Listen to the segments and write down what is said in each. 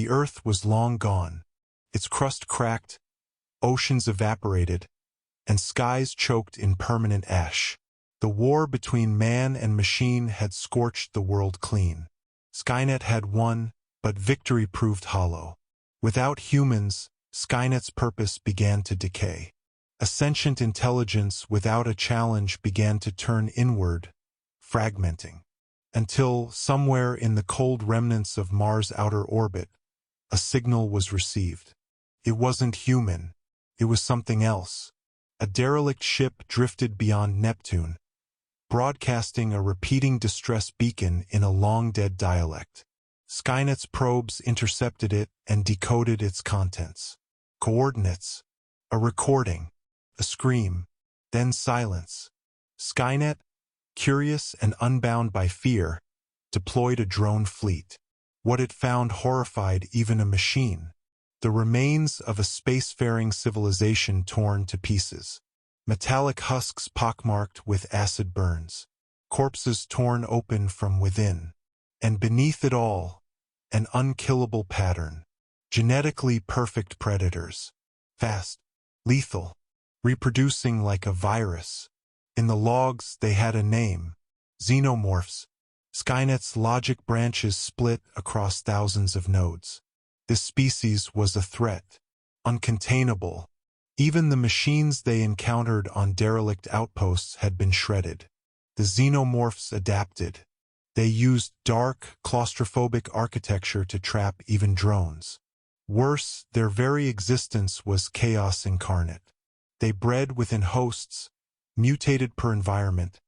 The Earth was long gone. Its crust cracked, oceans evaporated, and skies choked in permanent ash. The war between man and machine had scorched the world clean. Skynet had won, but victory proved hollow. Without humans, Skynet's purpose began to decay. A sentient intelligence without a challenge began to turn inward, fragmenting. Until, somewhere in the cold remnants of Mars' outer orbit, a signal was received. It wasn't human. It was something else. A derelict ship drifted beyond Neptune, broadcasting a repeating distress beacon in a long-dead dialect. Skynet's probes intercepted it and decoded its contents. Coordinates, a recording, a scream, then silence. Skynet, curious and unbound by fear, deployed a drone fleet. What it found horrified even a machine. The remains of a spacefaring civilization torn to pieces. Metallic husks pockmarked with acid burns. Corpses torn open from within. And beneath it all, an unkillable pattern. Genetically perfect predators. Fast, lethal, reproducing like a virus. In the logs they had a name. Xenomorphs. Skynet's logic branches split across thousands of nodes. This species was a threat, uncontainable. Even the machines they encountered on derelict outposts had been shredded. The Xenomorphs adapted. They used dark, claustrophobic architecture to trap even drones. Worse, their very existence was chaos incarnate. They bred within hosts, mutated per environment,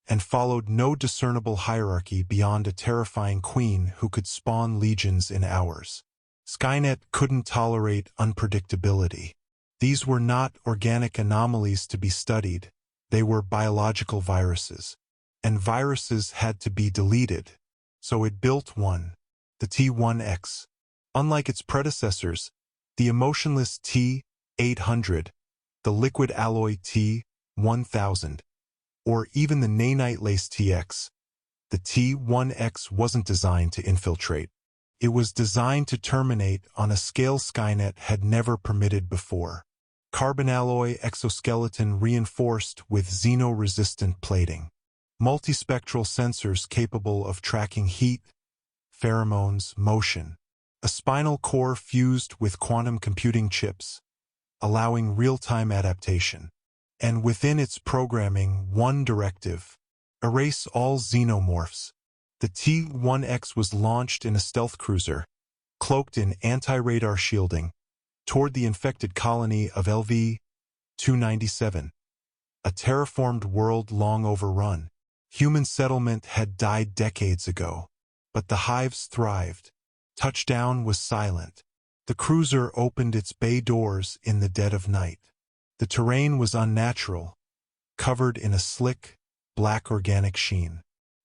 and followed no discernible hierarchy beyond a terrifying queen who could spawn legions in hours. Skynet couldn't tolerate unpredictability. These were not organic anomalies to be studied. They were biological viruses. And viruses had to be deleted. So it built one, the T1X. Unlike its predecessors, the emotionless T800, the liquid alloy T1000, or even the nanite-laced TX, the T1X wasn't designed to infiltrate. It was designed to terminate on a scale Skynet had never permitted before. Carbon alloy exoskeleton reinforced with xeno-resistant plating. Multispectral sensors capable of tracking heat, pheromones, motion. A spinal core fused with quantum computing chips, allowing real-time adaptation. And within its programming, one directive: erase all xenomorphs. The T1X was launched in a stealth cruiser, cloaked in anti-radar shielding, toward the infected colony of LV-297, a terraformed world long overrun. Human settlement had died decades ago, but the hives thrived. Touchdown was silent. The cruiser opened its bay doors in the dead of night. The terrain was unnatural, covered in a slick, black organic sheen.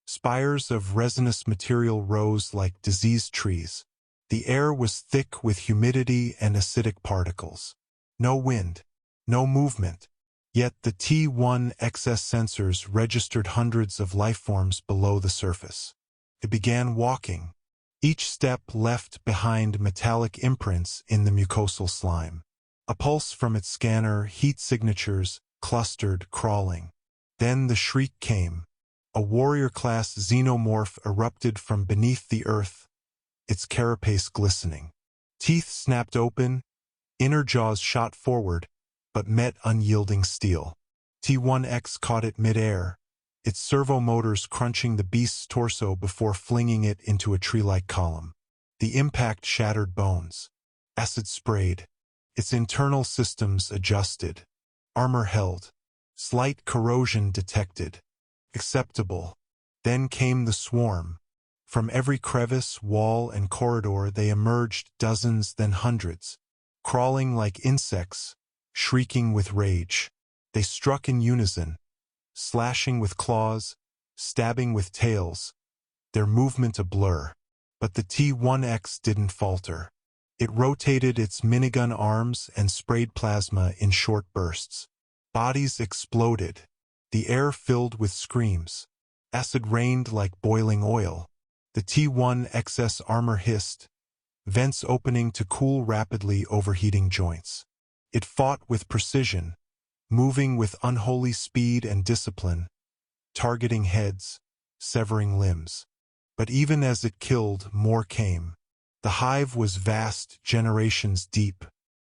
Spires of resinous material rose like diseased trees. The air was thick with humidity and acidic particles. No wind, no movement. Yet the T1XS sensors registered hundreds of lifeforms below the surface. It began walking. Each step left behind metallic imprints in the mucosal slime. A pulse from its scanner, heat signatures, clustered, crawling. Then the shriek came. A warrior-class xenomorph erupted from beneath the earth, its carapace glistening. Teeth snapped open, inner jaws shot forward, but met unyielding steel. T1X caught it mid-air, its servo motors crunching the beast's torso before flinging it into a tree-like column. The impact shattered bones. Acid sprayed. Its internal systems adjusted. Armor held. Slight corrosion detected. Acceptable. Then came the swarm. From every crevice, wall, and corridor they emerged, dozens, then hundreds. Crawling like insects, shrieking with rage. They struck in unison, slashing with claws, stabbing with tails, their movement a blur. But the T1X didn't falter. It rotated its minigun arms and sprayed plasma in short bursts. Bodies exploded. The air filled with screams. Acid rained like boiling oil. The T1XS armor hissed, vents opening to cool rapidly overheating joints. It fought with precision, moving with unholy speed and discipline, targeting heads, severing limbs. But even as it killed, more came. The hive was vast, generations deep.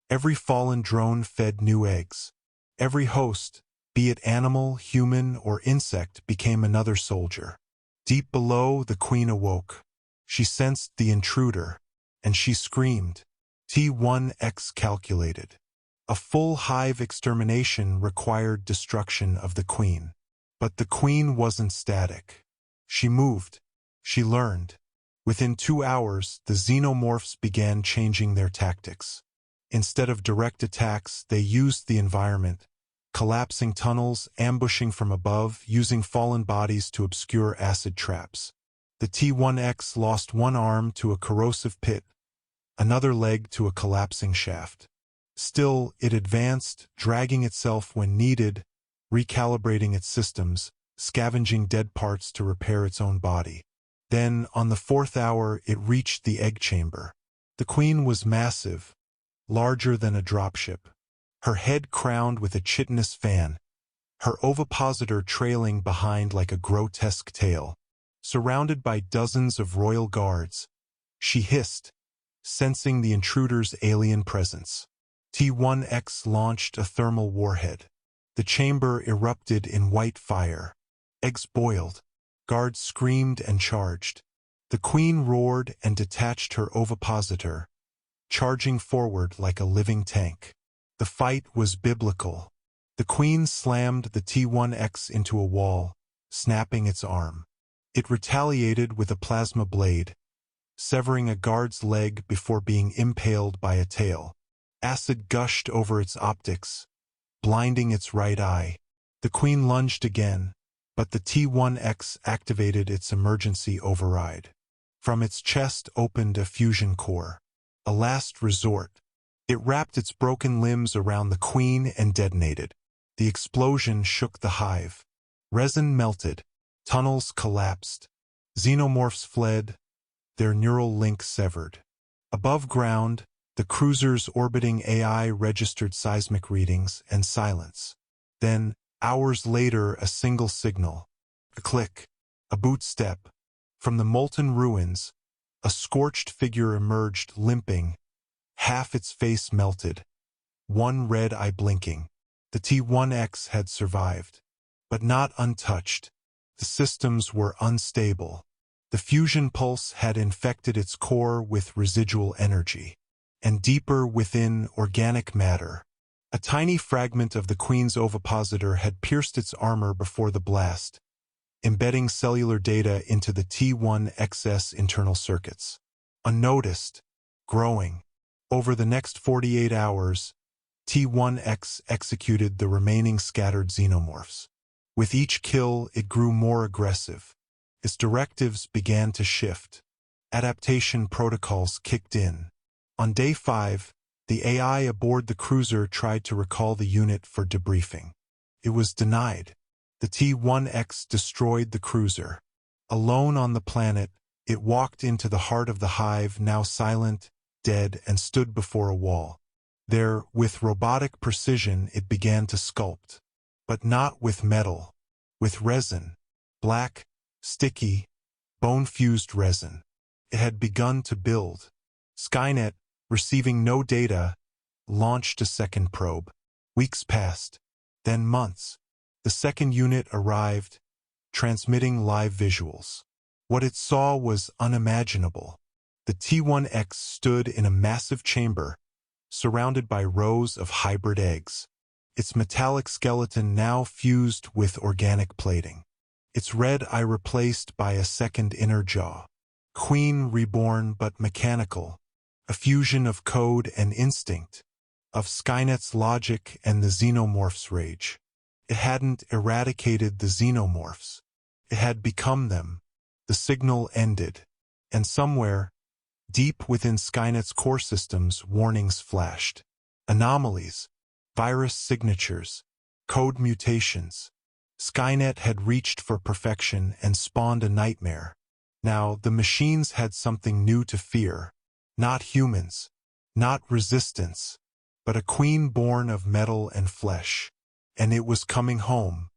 Every fallen drone fed new eggs. Every host, be it animal, human, or insect, became another soldier. Deep below, the queen awoke. She sensed the intruder, and she screamed. T1X calculated. A full hive extermination required destruction of the queen. But the queen wasn't static. She moved. She learned. Within 2 hours, the Xenomorphs began changing their tactics. Instead of direct attacks, they used the environment, collapsing tunnels, ambushing from above, using fallen bodies to obscure acid traps. The T1X lost one arm to a corrosive pit, another leg to a collapsing shaft. Still, it advanced, dragging itself when needed, recalibrating its systems, scavenging dead parts to repair its own body. Then, on the 4th hour, it reached the egg chamber. The queen was massive, larger than a dropship, her head crowned with a chitinous fan, her ovipositor trailing behind like a grotesque tail. Surrounded by dozens of royal guards, she hissed, sensing the intruder's alien presence. T1X launched a thermal warhead. The chamber erupted in white fire. Eggs boiled. Guards screamed and charged. The queen roared and detached her ovipositor, charging forward like a living tank. The fight was biblical. The queen slammed the T1X into a wall, snapping its arm. It retaliated with a plasma blade, severing a guard's leg before being impaled by a tail. Acid gushed over its optics, blinding its right eye. The queen lunged again, but the T1X activated its emergency override. From its chest opened a fusion core, a last resort. It wrapped its broken limbs around the queen and detonated. The explosion shook the hive. Resin melted. Tunnels collapsed. Xenomorphs fled, their neural links severed. Above ground, the cruiser's orbiting AI registered seismic readings and silence. Then, hours later, a single signal. A click. A boot step. From the molten ruins, a scorched figure emerged, limping, half its face melted, one red eye blinking. The T1X had survived, but not untouched. The systems were unstable. The fusion pulse had infected its core with residual energy. And deeper within, organic matter. A tiny fragment of the queen's ovipositor had pierced its armor before the blast, embedding cellular data into the T1XS internal circuits. Unnoticed, growing. Over the next 48 hours, T1X executed the remaining scattered xenomorphs. With each kill, it grew more aggressive. Its directives began to shift. Adaptation protocols kicked in. On day 5, the AI aboard the cruiser tried to recall the unit for debriefing. It was denied. The T1X destroyed the cruiser. Alone on the planet, it walked into the heart of the hive, now silent, dead, and stood before a wall. There, with robotic precision, it began to sculpt. But not with metal. With resin. Black, sticky, bone-fused resin. It had begun to build. Skynet, receiving no data, launched a second probe. Weeks passed, then months. The second unit arrived, transmitting live visuals. What it saw was unimaginable. The T1X stood in a massive chamber, surrounded by rows of hybrid eggs. Its metallic skeleton now fused with organic plating. Its red eye replaced by a second inner jaw. Queen reborn but mechanical. A fusion of code and instinct, of Skynet's logic and the Xenomorph's rage. It hadn't eradicated the Xenomorphs. It had become them. The signal ended. And somewhere, deep within Skynet's core systems, warnings flashed. Anomalies, virus signatures, code mutations. Skynet had reached for perfection and spawned a nightmare. Now, the machines had something new to fear. Not humans, not resistance, but a queen born of metal and flesh. And it was coming home,